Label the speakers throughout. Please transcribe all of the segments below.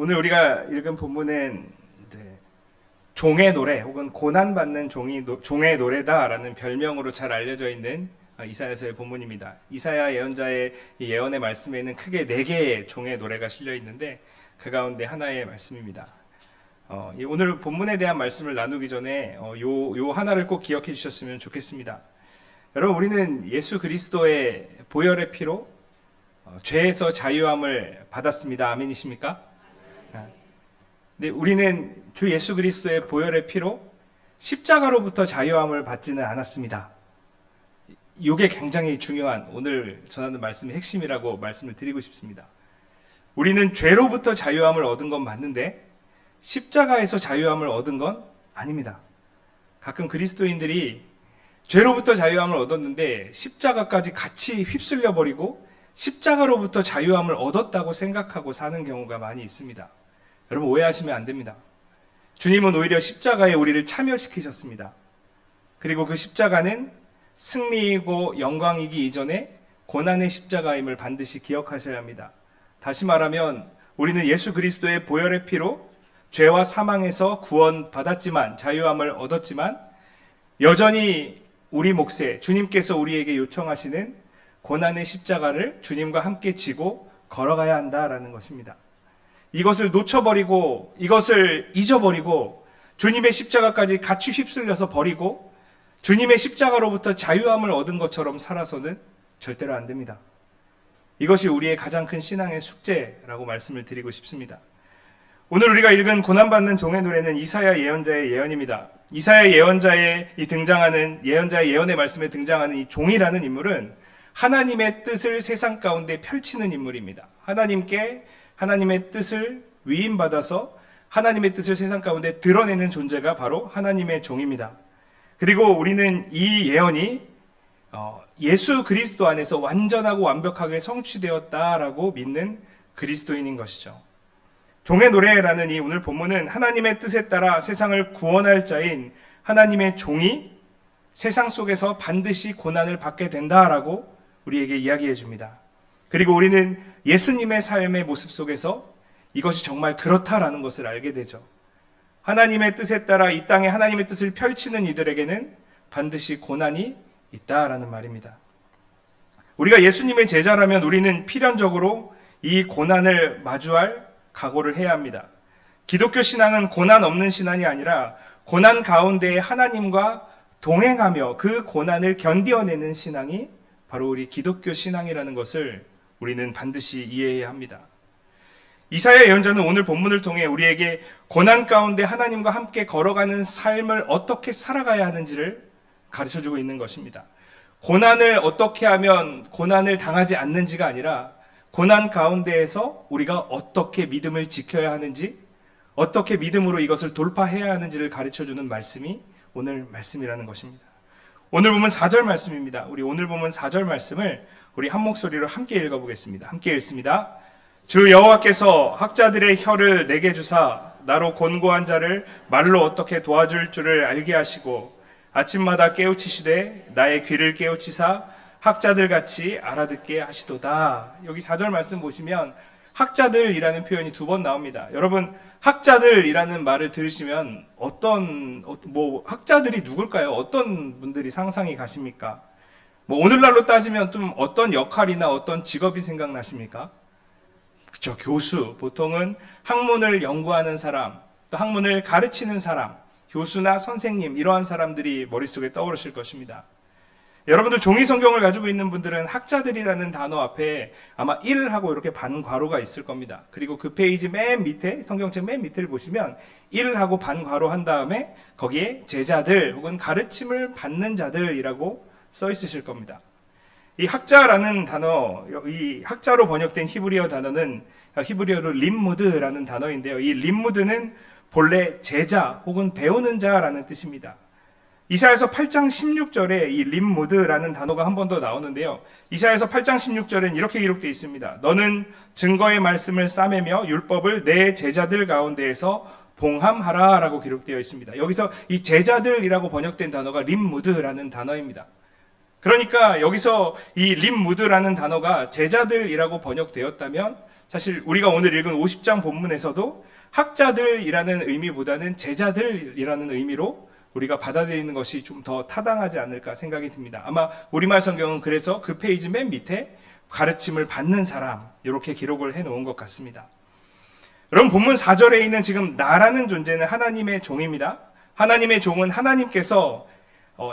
Speaker 1: 오늘 우리가 읽은 본문은 종의 노래 혹은 고난받는 종의 노래다라는 별명으로 잘 알려져 있는 이사야서의 본문입니다. 이사야 예언자의 이 예언의 말씀에는 크게 4개의 종의 노래가 실려 있는데 그 가운데 하나의 말씀입니다. 오늘 본문에 대한 말씀을 나누기 전에 요 하나를 꼭 기억해 주셨으면 좋겠습니다. 여러분, 우리는 예수 그리스도의 보혈의 피로 죄에서 자유함을 받았습니다. 아멘이십니까? 네, 우리는 주 예수 그리스도의 보혈의 피로 십자가로부터 자유함을 받지는 않았습니다. 이게 굉장히 중요한 오늘 전하는 말씀의 핵심이라고 말씀을 드리고 싶습니다. 우리는 죄로부터 자유함을 얻은 건 맞는데 십자가에서 자유함을 얻은 건 아닙니다. 가끔 그리스도인들이 죄로부터 자유함을 얻었는데 십자가까지 같이 휩쓸려 버리고 십자가로부터 자유함을 얻었다고 생각하고 사는 경우가 많이 있습니다. 여러분, 오해하시면 안 됩니다. 주님은 오히려 십자가에 우리를 참여시키셨습니다. 그리고 그 십자가는 승리이고 영광이기 이전에 고난의 십자가임을 반드시 기억하셔야 합니다. 다시 말하면 우리는 예수 그리스도의 보혈의 피로 죄와 사망에서 구원받았지만, 자유함을 얻었지만 여전히 우리 몫에 주님께서 우리에게 요청하시는 고난의 십자가를 주님과 함께 지고 걸어가야 한다라는 것입니다. 이것을 놓쳐버리고 이것을 잊어버리고 주님의 십자가까지 같이 휩쓸려서 버리고 주님의 십자가로부터 자유함을 얻은 것처럼 살아서는 절대로 안 됩니다. 이것이 우리의 가장 큰 신앙의 숙제라고 말씀을 드리고 싶습니다. 오늘 우리가 읽은 고난받는 종의 노래는 이사야 예언자의 예언입니다. 이사야 예언자의 등장하는 예언자의 예언의 말씀에 등장하는 이 종이라는 인물은 하나님의 뜻을 세상 가운데 펼치는 인물입니다. 하나님의 뜻을 위임받아서 하나님의 뜻을 세상 가운데 드러내는 존재가 바로 하나님의 종입니다. 그리고 우리는 이 예언이 예수 그리스도 안에서 완전하고 완벽하게 성취되었다라고 믿는 그리스도인인 것이죠. 종의 노래라는 이 오늘 본문은 하나님의 뜻에 따라 세상을 구원할 자인 하나님의 종이 세상 속에서 반드시 고난을 받게 된다라고 우리에게 이야기해 줍니다. 그리고 우리는 예수님의 삶의 모습 속에서 이것이 정말 그렇다라는 것을 알게 되죠. 하나님의 뜻에 따라 이 땅에 하나님의 뜻을 펼치는 이들에게는 반드시 고난이 있다라는 말입니다. 우리가 예수님의 제자라면 우리는 필연적으로 이 고난을 마주할 각오를 해야 합니다. 기독교 신앙은 고난 없는 신앙이 아니라 고난 가운데에 하나님과 동행하며 그 고난을 견뎌내는 신앙이 바로 우리 기독교 신앙이라는 것을 우리는 반드시 이해해야 합니다. 이사야 예언자는 오늘 본문을 통해 우리에게 고난 가운데 하나님과 함께 걸어가는 삶을 어떻게 살아가야 하는지를 가르쳐주고 있는 것입니다. 고난을 어떻게 하면 고난을 당하지 않는지가 아니라 고난 가운데에서 우리가 어떻게 믿음을 지켜야 하는지, 어떻게 믿음으로 이것을 돌파해야 하는지를 가르쳐주는 말씀이 오늘 말씀이라는 것입니다. 오늘 보면 4절 말씀입니다. 우리 오늘 보면 4절 말씀을 우리 한 목소리로 함께 읽어보겠습니다. 함께 읽습니다. 주 여호와께서 학자들의 혀를 내게 주사 나로 곤고한 자를 말로 어떻게 도와줄 줄을 알게 하시고 아침마다 깨우치시되 나의 귀를 깨우치사 학자들 같이 알아듣게 하시도다. 여기 4절 말씀 보시면 학자들이라는 표현이 2번 나옵니다. 여러분, 학자들이라는 말을 들으시면 학자들이 누굴까요? 어떤 분들이 상상이 가십니까? 오늘날로 따지면 좀 어떤 역할이나 어떤 직업이 생각나십니까? 그렇죠. 교수. 보통은 학문을 연구하는 사람, 또 학문을 가르치는 사람, 교수나 선생님, 이러한 사람들이 머릿속에 떠오르실 것입니다. 여러분들 종이 성경을 가지고 있는 분들은 학자들이라는 단어 앞에 아마 1하고 이렇게 반괄호가 있을 겁니다. 그리고 그 페이지 맨 밑에, 성경책 맨 밑을 보시면 1하고 반괄호 한 다음에 거기에 제자들 혹은 가르침을 받는 자들이라고 써 있으실 겁니다. 이 학자라는 단어, 이 학자로 번역된 히브리어 단어는 히브리어로 림무드라는 단어인데요. 이 림무드는 본래 제자 혹은 배우는 자라는 뜻입니다. 이사야서 8장 16절에 이 림무드라는 단어가 한 번 더 나오는데요. 이사야서 8장 16절엔 이렇게 기록되어 있습니다. 너는 증거의 말씀을 싸매며 율법을 내 제자들 가운데에서 봉함하라 라고 기록되어 있습니다. 여기서 이 제자들이라고 번역된 단어가 림무드라는 단어입니다. 그러니까 여기서 이 림무드라는 단어가 제자들이라고 번역되었다면 사실 우리가 오늘 읽은 50장 본문에서도 학자들이라는 의미보다는 제자들이라는 의미로 우리가 받아들이는 것이 좀 더 타당하지 않을까 생각이 듭니다. 아마 우리말 성경은 그래서 그 페이지 맨 밑에 가르침을 받는 사람 이렇게 기록을 해놓은 것 같습니다. 여러분, 본문 4절에 있는 지금 나라는 존재는 하나님의 종입니다. 하나님의 종은 하나님께서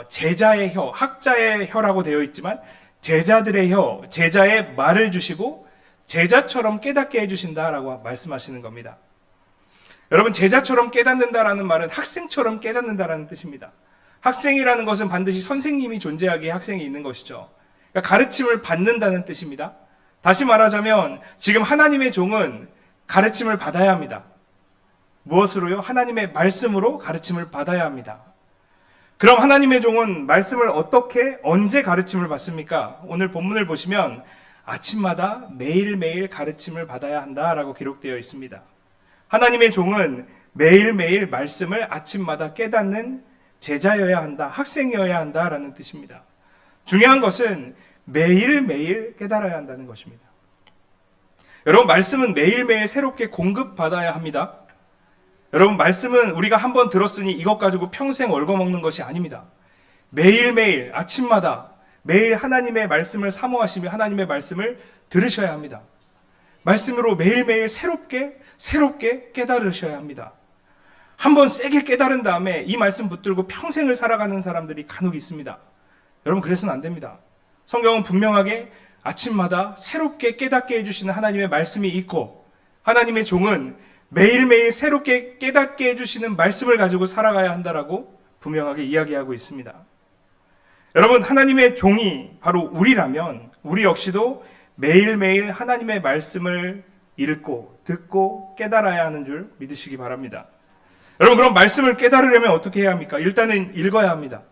Speaker 1: 제자의 혀, 학자의 혀라고 되어 있지만 제자들의 혀, 제자의 말을 주시고 제자처럼 깨닫게 해주신다라고 말씀하시는 겁니다. 여러분, 제자처럼 깨닫는다라는 말은 학생처럼 깨닫는다라는 뜻입니다. 학생이라는 것은 반드시 선생님이 존재하기에 학생이 있는 것이죠. 그러니까 가르침을 받는다는 뜻입니다. 다시 말하자면 지금 하나님의 종은 가르침을 받아야 합니다. 무엇으로요? 하나님의 말씀으로 가르침을 받아야 합니다. 그럼 하나님의 종은 말씀을 어떻게, 언제 가르침을 받습니까? 오늘 본문을 보시면 아침마다 매일매일 가르침을 받아야 한다라고 기록되어 있습니다. 하나님의 종은 매일매일 말씀을 아침마다 깨닫는 제자여야 한다, 학생이어야 한다라는 뜻입니다. 중요한 것은 매일매일 깨달아야 한다는 것입니다. 여러분, 말씀은 매일매일 새롭게 공급받아야 합니다. 여러분, 말씀은 우리가 한번 들었으니 이것 가지고 평생 얽어먹는 것이 아닙니다. 매일매일 아침마다 매일 하나님의 말씀을 사모하시며 하나님의 말씀을 들으셔야 합니다. 말씀으로 매일매일 새롭게 깨달으셔야 합니다. 한번 세게 깨달은 다음에 이 말씀 붙들고 평생을 살아가는 사람들이 간혹 있습니다. 여러분, 그래서는 안 됩니다. 성경은 분명하게 아침마다 새롭게 깨닫게 해주시는 하나님의 말씀이 있고 하나님의 종은 매일매일 새롭게 깨닫게 해주시는 말씀을 가지고 살아가야 한다라고 분명하게 이야기하고 있습니다. 여러분, 하나님의 종이 바로 우리라면 우리 역시도 매일매일 하나님의 말씀을 읽고 듣고 깨달아야 하는 줄 믿으시기 바랍니다. 여러분, 그럼 말씀을 깨달으려면 어떻게 해야 합니까? 일단은 읽어야 합니다.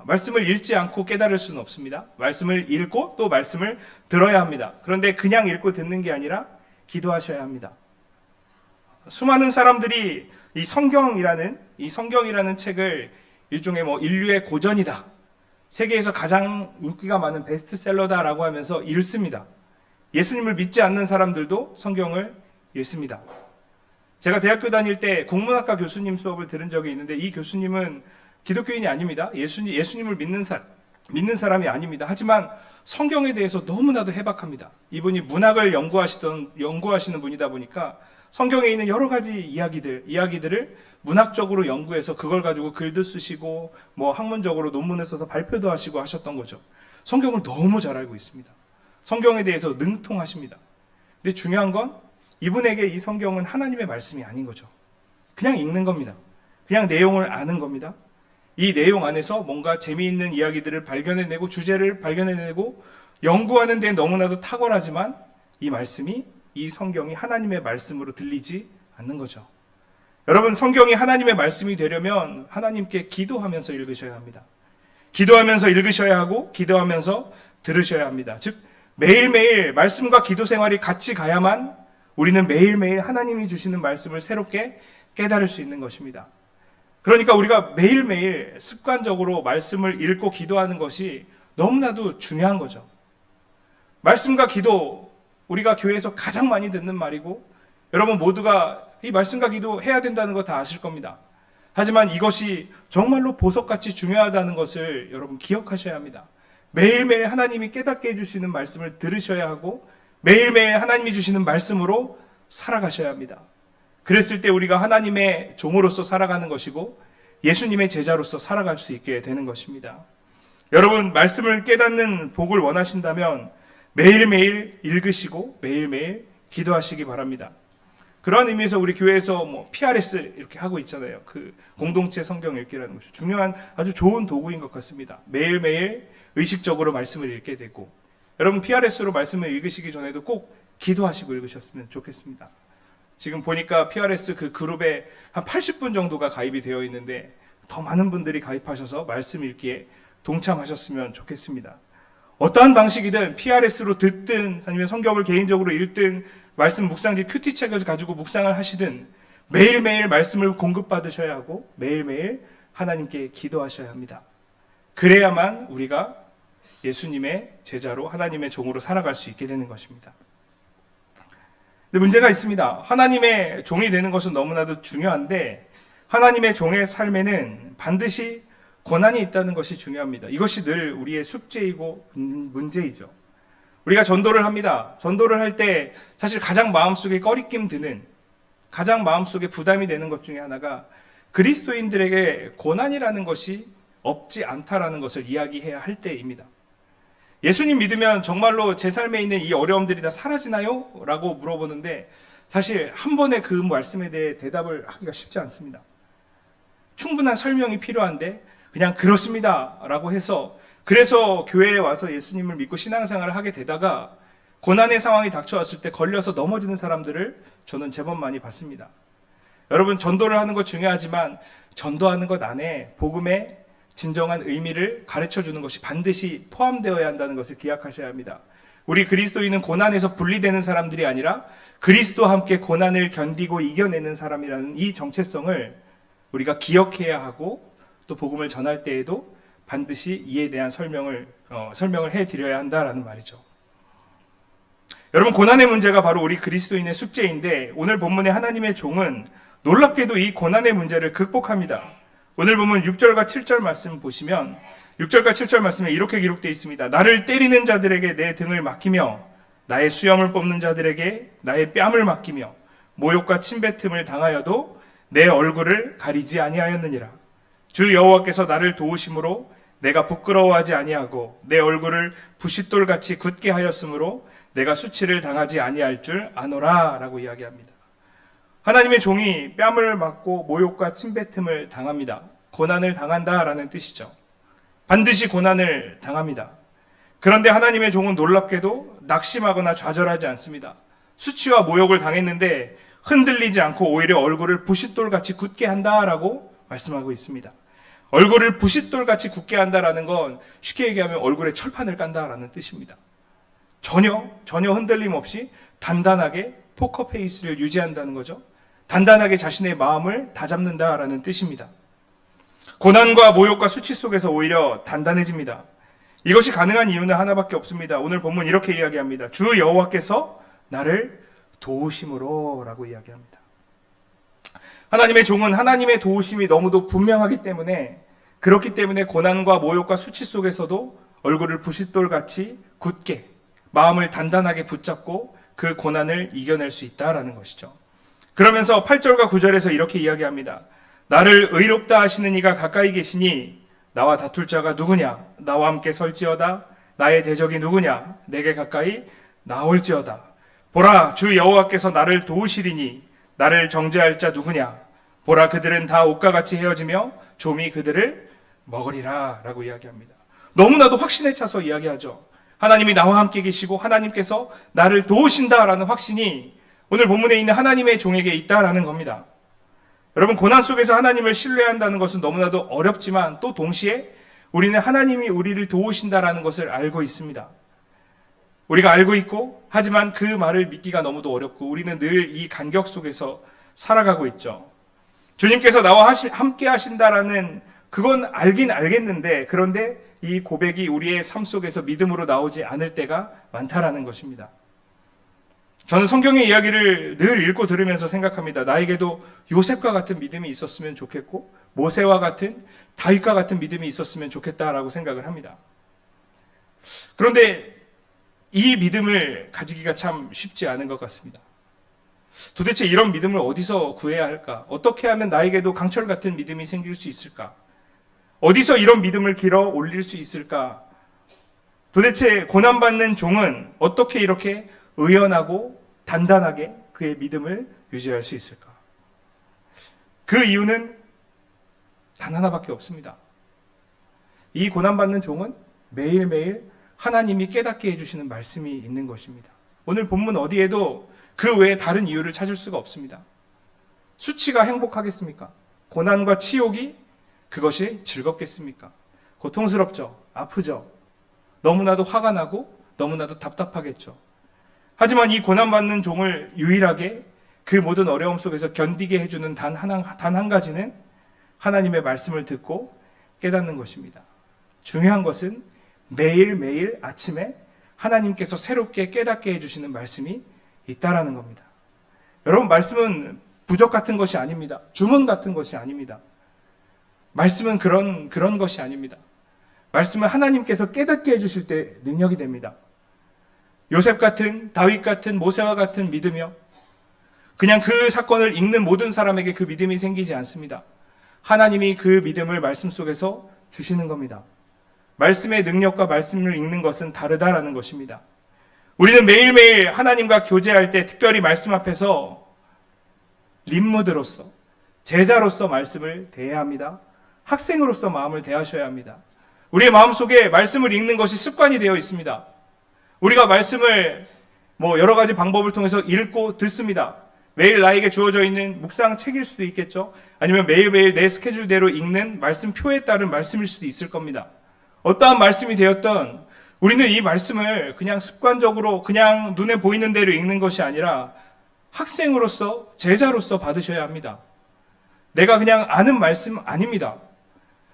Speaker 1: 말씀을 읽지 않고 깨달을 수는 없습니다. 말씀을 읽고 또 말씀을 들어야 합니다. 그런데 그냥 읽고 듣는 게 아니라 기도하셔야 합니다. 수많은 사람들이 이 성경이라는 책을 일종의 인류의 고전이다, 세계에서 가장 인기가 많은 베스트셀러다라고 하면서 읽습니다. 예수님을 믿지 않는 사람들도 성경을 읽습니다. 제가 대학교 다닐 때 국문학과 교수님 수업을 들은 적이 있는데 이 교수님은 기독교인이 아닙니다. 예수님을 믿는 사람이 아닙니다. 하지만 성경에 대해서 너무나도 해박합니다. 이분이 문학을 연구하시는 분이다 보니까 성경에 있는 여러 가지 이야기들을 문학적으로 연구해서 그걸 가지고 글도 쓰시고 학문적으로 논문을 써서 발표도 하시고 하셨던 거죠. 성경을 너무 잘 알고 있습니다. 성경에 대해서 능통하십니다. 근데 중요한 건 이분에게 이 성경은 하나님의 말씀이 아닌 거죠. 그냥 읽는 겁니다. 그냥 내용을 아는 겁니다. 이 내용 안에서 뭔가 재미있는 이야기들을 발견해내고 주제를 발견해내고 연구하는 데 너무나도 탁월하지만 이 성경이 하나님의 말씀으로 들리지 않는 거죠. 여러분, 성경이 하나님의 말씀이 되려면 하나님께 기도하면서 읽으셔야 합니다. 기도하면서 읽으셔야 하고 기도하면서 들으셔야 합니다. 즉 매일매일 말씀과 기도 생활이 같이 가야만 우리는 매일매일 하나님이 주시는 말씀을 새롭게 깨달을 수 있는 것입니다. 그러니까 우리가 매일매일 습관적으로 말씀을 읽고 기도하는 것이 너무나도 중요한 거죠. 말씀과 기도, 우리가 교회에서 가장 많이 듣는 말이고 여러분 모두가 이 말씀과 기도 해야 된다는 거 다 아실 겁니다. 하지만 이것이 정말로 보석같이 중요하다는 것을 여러분 기억하셔야 합니다. 매일매일 하나님이 깨닫게 해주시는 말씀을 들으셔야 하고 매일매일 하나님이 주시는 말씀으로 살아가셔야 합니다. 그랬을 때 우리가 하나님의 종으로서 살아가는 것이고 예수님의 제자로서 살아갈 수 있게 되는 것입니다. 여러분, 말씀을 깨닫는 복을 원하신다면 매일매일 읽으시고 매일매일 기도하시기 바랍니다. 그런 의미에서 우리 교회에서 PRS 이렇게 하고 있잖아요. 그 공동체 성경 읽기라는 것이 중요한 아주 좋은 도구인 것 같습니다. 매일매일 의식적으로 말씀을 읽게 되고 여러분 PRS로 말씀을 읽으시기 전에도 꼭 기도하시고 읽으셨으면 좋겠습니다. 지금 보니까 PRS 그 그룹에 한 80분 정도가 가입이 되어 있는데 더 많은 분들이 가입하셔서 말씀 읽기에 동참하셨으면 좋겠습니다. 어떠한 방식이든 PRS로 듣든 아니면 성경을 개인적으로 읽든 말씀 묵상지 큐티책을 가지고 묵상을 하시든 매일매일 말씀을 공급받으셔야 하고 매일매일 하나님께 기도하셔야 합니다. 그래야만 우리가 예수님의 제자로 하나님의 종으로 살아갈 수 있게 되는 것입니다. 근데 문제가 있습니다. 하나님의 종이 되는 것은 너무나도 중요한데 하나님의 종의 삶에는 반드시 고난이 있다는 것이 중요합니다. 이것이 늘 우리의 숙제이고 문제이죠. 우리가 전도를 합니다. 전도를 할 때 사실 가장 마음속에 꺼리낌 드는, 가장 마음속에 부담이 되는 것 중에 하나가 그리스도인들에게 고난이라는 것이 없지 않다라는 것을 이야기해야 할 때입니다. 예수님 믿으면 정말로 제 삶에 있는 이 어려움들이 다 사라지나요? 라고 물어보는데 사실 한 번에 그 말씀에 대해 대답을 하기가 쉽지 않습니다. 충분한 설명이 필요한데 그냥 그렇습니다 라고 해서 그래서 교회에 와서 예수님을 믿고 신앙생활을 하게 되다가 고난의 상황이 닥쳐왔을 때 걸려서 넘어지는 사람들을 저는 제법 많이 봤습니다. 여러분, 전도를 하는 것 중요하지만 전도하는 것 안에 복음의 진정한 의미를 가르쳐 주는 것이 반드시 포함되어야 한다는 것을 기억하셔야 합니다. 우리 그리스도인은 고난에서 분리되는 사람들이 아니라 그리스도와 함께 고난을 견디고 이겨내는 사람이라는 이 정체성을 우리가 기억해야 하고 또 복음을 전할 때에도 반드시 이에 대한 설명을 해드려야 한다라는 말이죠. 여러분, 고난의 문제가 바로 우리 그리스도인의 숙제인데 오늘 본문의 하나님의 종은 놀랍게도 이 고난의 문제를 극복합니다. 오늘 보면 6절과 7절 말씀 보시면 6절과 7절 말씀에 이렇게 기록되어 있습니다. 나를 때리는 자들에게 내 등을 맡기며 나의 수염을 뽑는 자들에게 나의 뺨을 맡기며 모욕과 침뱉음을 당하여도 내 얼굴을 가리지 아니하였느니라. 주 여호와께서 나를 도우심으로 내가 부끄러워하지 아니하고 내 얼굴을 부싯돌같이 굳게 하였으므로 내가 수치를 당하지 아니할 줄 아노라 라고 이야기합니다. 하나님의 종이 뺨을 맞고 모욕과 침뱉음을 당합니다. 고난을 당한다라는 뜻이죠. 반드시 고난을 당합니다. 그런데 하나님의 종은 놀랍게도 낙심하거나 좌절하지 않습니다. 수치와 모욕을 당했는데 흔들리지 않고 오히려 얼굴을 부싯돌같이 굳게 한다라고 말씀하고 있습니다. 얼굴을 부싯돌같이 굳게 한다라는 건 쉽게 얘기하면 얼굴에 철판을 깐다라는 뜻입니다. 전혀 흔들림 없이 단단하게 포커페이스를 유지한다는 거죠. 단단하게 자신의 마음을 다잡는다라는 뜻입니다. 고난과 모욕과 수치 속에서 오히려 단단해집니다. 이것이 가능한 이유는 하나밖에 없습니다. 오늘 본문 이렇게 이야기합니다. 주 여호와께서 나를 도우심으로 라고 이야기합니다. 하나님의 종은 하나님의 도우심이 너무도 분명하기 때문에 그렇기 때문에 고난과 모욕과 수치 속에서도 얼굴을 부싯돌같이 굳게 마음을 단단하게 붙잡고 그 고난을 이겨낼 수 있다라는 것이죠. 그러면서 8절과 9절에서 이렇게 이야기합니다. 나를 의롭다 하시는 이가 가까이 계시니 나와 다툴 자가 누구냐? 나와 함께 설지어다. 나의 대적이 누구냐? 내게 가까이 나올지어다. 보라, 주 여호와께서 나를 도우시리니 나를 정죄할 자 누구냐? 보라, 그들은 다 옷과 같이 헤어지며 좀이 그들을 먹으리라 라고 이야기합니다. 너무나도 확신에 차서 이야기하죠. 하나님이 나와 함께 계시고 하나님께서 나를 도우신다라는 확신이 오늘 본문에 있는 하나님의 종에게 있다라는 겁니다. 여러분, 고난 속에서 하나님을 신뢰한다는 것은 너무나도 어렵지만 또 동시에 우리는 하나님이 우리를 도우신다라는 것을 알고 있습니다. 우리가 알고 있고 하지만 그 말을 믿기가 너무도 어렵고 우리는 늘 이 간격 속에서 살아가고 있죠. 주님께서 나와 함께 하신다라는 그건 알긴 알겠는데 그런데 이 고백이 우리의 삶 속에서 믿음으로 나오지 않을 때가 많다라는 것입니다. 저는 성경의 이야기를 늘 읽고 들으면서 생각합니다. 나에게도 요셉과 같은 믿음이 있었으면 좋겠고 모세와 같은 다윗과 같은 믿음이 있었으면 좋겠다라고 생각을 합니다. 그런데 이 믿음을 가지기가 참 쉽지 않은 것 같습니다. 도대체 이런 믿음을 어디서 구해야 할까? 어떻게 하면 나에게도 강철 같은 믿음이 생길 수 있을까? 어디서 이런 믿음을 길어 올릴 수 있을까? 도대체 고난받는 종은 어떻게 이렇게 의연하고 단단하게 그의 믿음을 유지할 수 있을까? 그 이유는 단 하나밖에 없습니다. 이 고난받는 종은 매일매일 하나님이 깨닫게 해주시는 말씀이 있는 것입니다. 오늘 본문 어디에도 그 외에 다른 이유를 찾을 수가 없습니다. 수치가 행복하겠습니까? 고난과 치욕이 그것이 즐겁겠습니까? 고통스럽죠. 아프죠. 너무나도 화가 나고 너무나도 답답하겠죠. 하지만 이 고난받는 종을 유일하게 그 모든 어려움 속에서 견디게 해주는 단 한 가지는 하나님의 말씀을 듣고 깨닫는 것입니다. 중요한 것은 매일매일 아침에 하나님께서 새롭게 깨닫게 해주시는 말씀이 있다라는 겁니다. 여러분, 말씀은 부적 같은 것이 아닙니다. 주문 같은 것이 아닙니다. 말씀은 그런 것이 아닙니다. 말씀은 하나님께서 깨닫게 해주실 때 능력이 됩니다. 요셉 같은, 다윗 같은, 모세와 같은 믿음이요, 그냥 그 사건을 읽는 모든 사람에게 그 믿음이 생기지 않습니다. 하나님이 그 믿음을 말씀 속에서 주시는 겁니다. 말씀의 능력과 말씀을 읽는 것은 다르다라는 것입니다. 우리는 매일매일 하나님과 교제할 때 특별히 말씀 앞에서 림무드로서, 제자로서 말씀을 대해야 합니다. 학생으로서 마음을 대하셔야 합니다. 우리의 마음속에 말씀을 읽는 것이 습관이 되어 있습니다. 우리가 말씀을 여러 가지 방법을 통해서 읽고 듣습니다. 매일 나에게 주어져 있는 묵상 책일 수도 있겠죠. 아니면 매일매일 내 스케줄대로 읽는 말씀표에 따른 말씀일 수도 있을 겁니다. 어떠한 말씀이 되었던 우리는 이 말씀을 그냥 습관적으로 그냥 눈에 보이는 대로 읽는 것이 아니라 학생으로서, 제자로서 받으셔야 합니다. 내가 그냥 아는 말씀 아닙니다.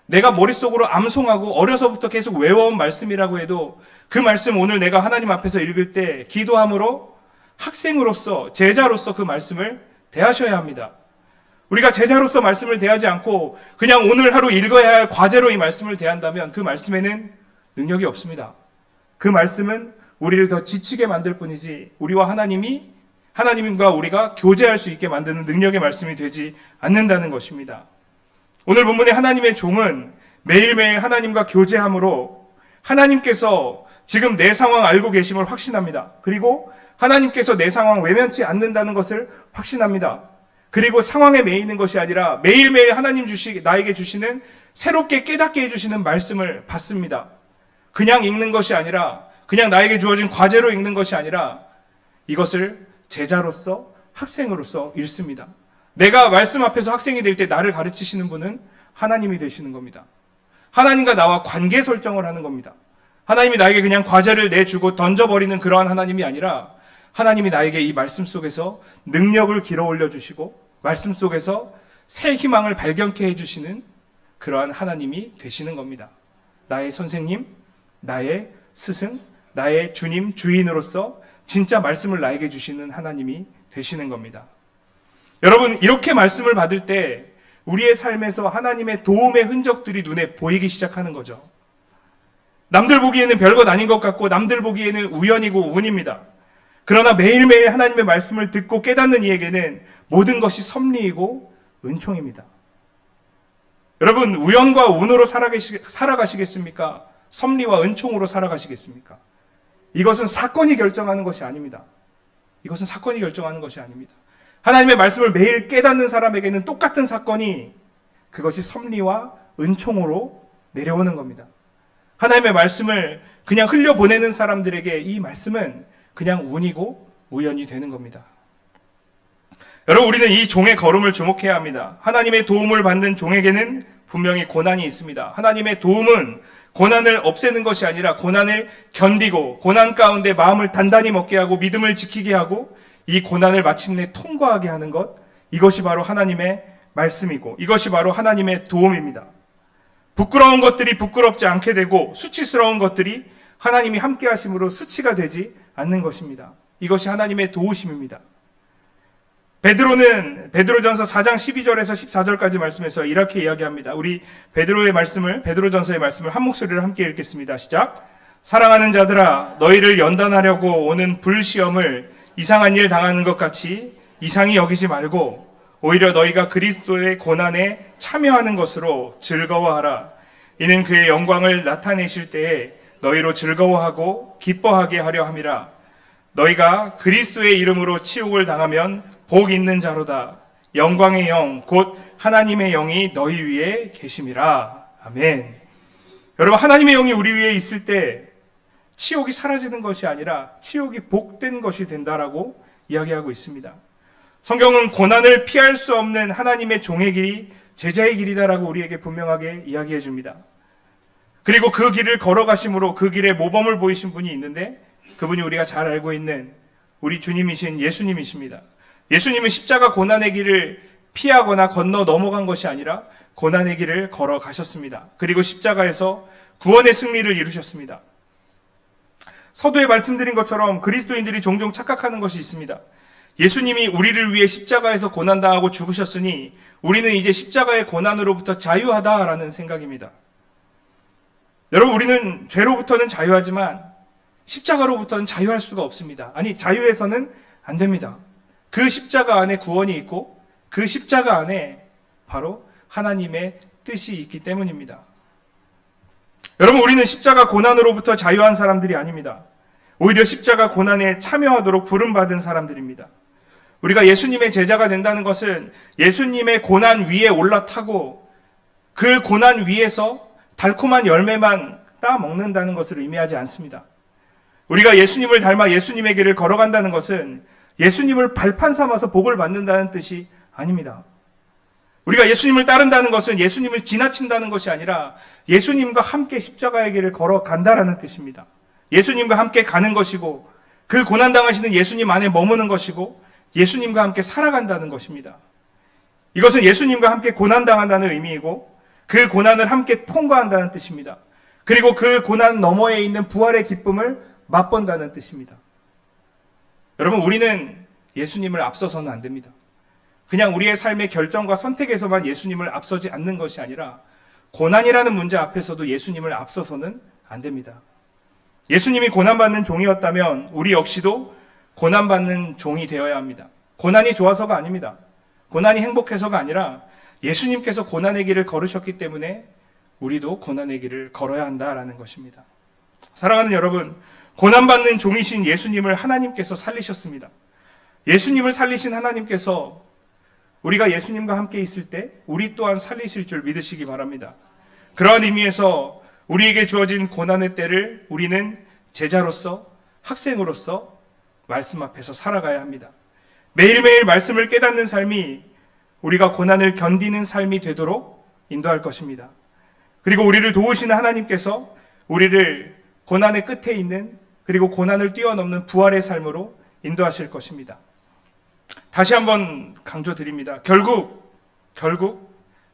Speaker 1: 내가 머릿속으로 암송하고 어려서부터 계속 외워온 말씀이라고 해도 그 말씀 오늘 내가 하나님 앞에서 읽을 때 기도함으로 학생으로서, 제자로서 그 말씀을 대하셔야 합니다. 우리가 제자로서 말씀을 대하지 않고 그냥 오늘 하루 읽어야 할 과제로 이 말씀을 대한다면 그 말씀에는 능력이 없습니다. 그 말씀은 우리를 더 지치게 만들 뿐이지 우리와 하나님과 우리가 교제할 수 있게 만드는 능력의 말씀이 되지 않는다는 것입니다. 오늘 본문의 하나님의 종은 매일매일 하나님과 교제함으로 하나님께서 지금 내 상황 알고 계심을 확신합니다. 그리고 하나님께서 내 상황 외면치 않는다는 것을 확신합니다. 그리고 상황에 매이는 것이 아니라 매일매일 하나님 나에게 주시는 새롭게 깨닫게 해주시는 말씀을 받습니다. 그냥 읽는 것이 아니라, 그냥 나에게 주어진 과제로 읽는 것이 아니라 이것을 제자로서, 학생으로서 읽습니다. 내가 말씀 앞에서 학생이 될 때 나를 가르치시는 분은 하나님이 되시는 겁니다. 하나님과 나와 관계 설정을 하는 겁니다. 하나님이 나에게 그냥 과제를 내주고 던져버리는 그러한 하나님이 아니라 하나님이 나에게 이 말씀 속에서 능력을 길어 올려주시고 말씀 속에서 새 희망을 발견케 해주시는 그러한 하나님이 되시는 겁니다. 나의 선생님, 나의 스승, 나의 주님, 주인으로서 진짜 말씀을 나에게 주시는 하나님이 되시는 겁니다. 여러분, 이렇게 말씀을 받을 때 우리의 삶에서 하나님의 도움의 흔적들이 눈에 보이기 시작하는 거죠. 남들 보기에는 별것 아닌 것 같고 남들 보기에는 우연이고 운입니다. 그러나 매일매일 하나님의 말씀을 듣고 깨닫는 이에게는 모든 것이 섭리이고 은총입니다. 여러분, 우연과 운으로 살아가시겠습니까? 섭리와 은총으로 살아가시겠습니까? 이것은 사건이 결정하는 것이 아닙니다. 이것은 사건이 결정하는 것이 아닙니다. 하나님의 말씀을 매일 깨닫는 사람에게는 똑같은 사건이 그것이 섭리와 은총으로 내려오는 겁니다. 하나님의 말씀을 그냥 흘려보내는 사람들에게 이 말씀은 그냥 운이고 우연이 되는 겁니다. 여러분, 우리는 이 종의 걸음을 주목해야 합니다. 하나님의 도움을 받는 종에게는 분명히 고난이 있습니다. 하나님의 도움은 고난을 없애는 것이 아니라 고난을 견디고 고난 가운데 마음을 단단히 먹게 하고 믿음을 지키게 하고 이 고난을 마침내 통과하게 하는 것, 이것이 바로 하나님의 말씀이고 이것이 바로 하나님의 도움입니다. 부끄러운 것들이 부끄럽지 않게 되고 수치스러운 것들이 하나님이 함께 하심으로 수치가 되지 않는 것입니다. 이것이 하나님의 도우심입니다. 베드로는 베드로전서 4장 12절에서 14절까지 말씀에서 이렇게 이야기합니다. 우리 베드로전서의 말씀을 한 목소리로 함께 읽겠습니다. 시작. 사랑하는 자들아, 너희를 연단하려고 오는 불시험을 이상한 일 당하는 것 같이 이상히 여기지 말고 오히려 너희가 그리스도의 고난에 참여하는 것으로 즐거워하라. 이는 그의 영광을 나타내실 때에 너희로 즐거워하고 기뻐하게 하려 함이라. 너희가 그리스도의 이름으로 치욕을 당하면 복 있는 자로다. 영광의 영 곧 하나님의 영이 너희 위에 계심이라. 아멘. 여러분, 하나님의 영이 우리 위에 있을 때 치욕이 사라지는 것이 아니라 치욕이 복된 것이 된다라고 이야기하고 있습니다. 성경은 고난을 피할 수 없는 하나님의 종의 길이 제자의 길이다라고 우리에게 분명하게 이야기해 줍니다. 그리고 그 길을 걸어가심으로 그 길에 모범을 보이신 분이 있는데 그분이 우리가 잘 알고 있는 우리 주님이신 예수님이십니다. 예수님은 십자가 고난의 길을 피하거나 건너 넘어간 것이 아니라 고난의 길을 걸어가셨습니다. 그리고 십자가에서 구원의 승리를 이루셨습니다. 서두에 말씀드린 것처럼 그리스도인들이 종종 착각하는 것이 있습니다. 예수님이 우리를 위해 십자가에서 고난당하고 죽으셨으니 우리는 이제 십자가의 고난으로부터 자유하다라는 생각입니다. 여러분, 우리는 죄로부터는 자유하지만 십자가로부터는 자유할 수가 없습니다. 아니, 자유해서는 안 됩니다. 그 십자가 안에 구원이 있고 그 십자가 안에 바로 하나님의 뜻이 있기 때문입니다. 여러분, 우리는 십자가 고난으로부터 자유한 사람들이 아닙니다. 오히려 십자가 고난에 참여하도록 부름받은 사람들입니다. 우리가 예수님의 제자가 된다는 것은 예수님의 고난 위에 올라타고 그 고난 위에서 달콤한 열매만 따먹는다는 것을 의미하지 않습니다. 우리가 예수님을 닮아 예수님의 길을 걸어간다는 것은 예수님을 발판 삼아서 복을 받는다는 뜻이 아닙니다. 우리가 예수님을 따른다는 것은 예수님을 지나친다는 것이 아니라 예수님과 함께 십자가의 길을 걸어간다라는 뜻입니다. 예수님과 함께 가는 것이고 그 고난당하시는 예수님 안에 머무는 것이고 예수님과 함께 살아간다는 것입니다. 이것은 예수님과 함께 고난당한다는 의미이고 그 고난을 함께 통과한다는 뜻입니다. 그리고 그 고난 너머에 있는 부활의 기쁨을 맛본다는 뜻입니다. 여러분, 우리는 예수님을 앞서서는 안 됩니다. 그냥 우리의 삶의 결정과 선택에서만 예수님을 앞서지 않는 것이 아니라 고난이라는 문제 앞에서도 예수님을 앞서서는 안 됩니다. 예수님이 고난받는 종이었다면 우리 역시도 고난받는 종이 되어야 합니다. 고난이 좋아서가 아닙니다. 고난이 행복해서가 아니라 예수님께서 고난의 길을 걸으셨기 때문에 우리도 고난의 길을 걸어야 한다라는 것입니다. 사랑하는 여러분, 고난받는 종이신 예수님을 하나님께서 살리셨습니다. 예수님을 살리신 하나님께서 우리가 예수님과 함께 있을 때 우리 또한 살리실 줄 믿으시기 바랍니다. 그러한 의미에서 우리에게 주어진 고난의 때를 우리는 제자로서, 학생으로서 말씀 앞에서 살아가야 합니다. 매일매일 말씀을 깨닫는 삶이 우리가 고난을 견디는 삶이 되도록 인도할 것입니다. 그리고 우리를 도우시는 하나님께서 우리를 고난의 끝에 있는, 그리고 고난을 뛰어넘는 부활의 삶으로 인도하실 것입니다. 다시 한번 강조드립니다. 결국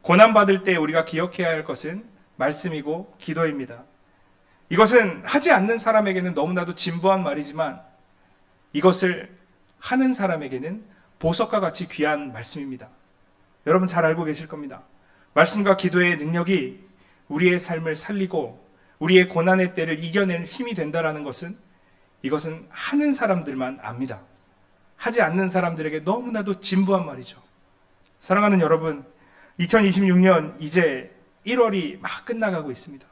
Speaker 1: 고난받을 때 우리가 기억해야 할 것은 말씀이고 기도입니다. 이것은 하지 않는 사람에게는 너무나도 진부한 말이지만 이것을 하는 사람에게는 보석과 같이 귀한 말씀입니다. 여러분 잘 알고 계실 겁니다. 말씀과 기도의 능력이 우리의 삶을 살리고 우리의 고난의 때를 이겨낼 힘이 된다는 것은 이것은 하는 사람들만 압니다. 하지 않는 사람들에게 너무나도 진부한 말이죠. 사랑하는 여러분, 2026년 이제 1월이 막 끝나가고 있습니다.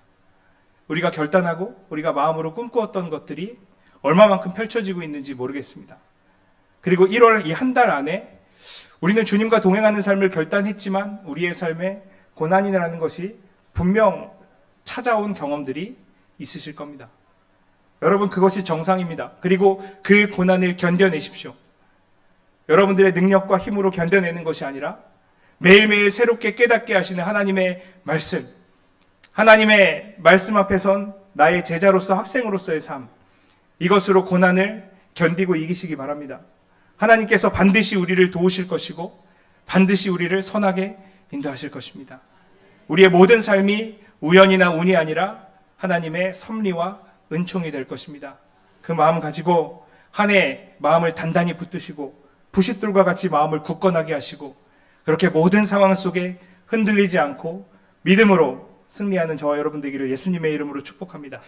Speaker 1: 우리가 결단하고 우리가 마음으로 꿈꾸었던 것들이 얼마만큼 펼쳐지고 있는지 모르겠습니다. 그리고 1월 이 한 달 안에 우리는 주님과 동행하는 삶을 결단했지만 우리의 삶에 고난이라는 것이 분명 찾아온 경험들이 있으실 겁니다. 여러분, 그것이 정상입니다. 그리고 그 고난을 견뎌내십시오. 여러분들의 능력과 힘으로 견뎌내는 것이 아니라 매일매일 새롭게 깨닫게 하시는 하나님의 말씀 앞에 선 나의 제자로서 학생으로서의 삶, 이것으로 고난을 견디고 이기시기 바랍니다. 하나님께서 반드시 우리를 도우실 것이고 반드시 우리를 선하게 인도하실 것입니다. 우리의 모든 삶이 우연이나 운이 아니라 하나님의 섭리와 은총이 될 것입니다. 그 마음 가지고 한 해 마음을 단단히 붙드시고 부싯돌과 같이 마음을 굳건하게 하시고 그렇게 모든 상황 속에 흔들리지 않고 믿음으로 승리하는 저와 여러분 되기를 예수님의 이름으로 축복합니다.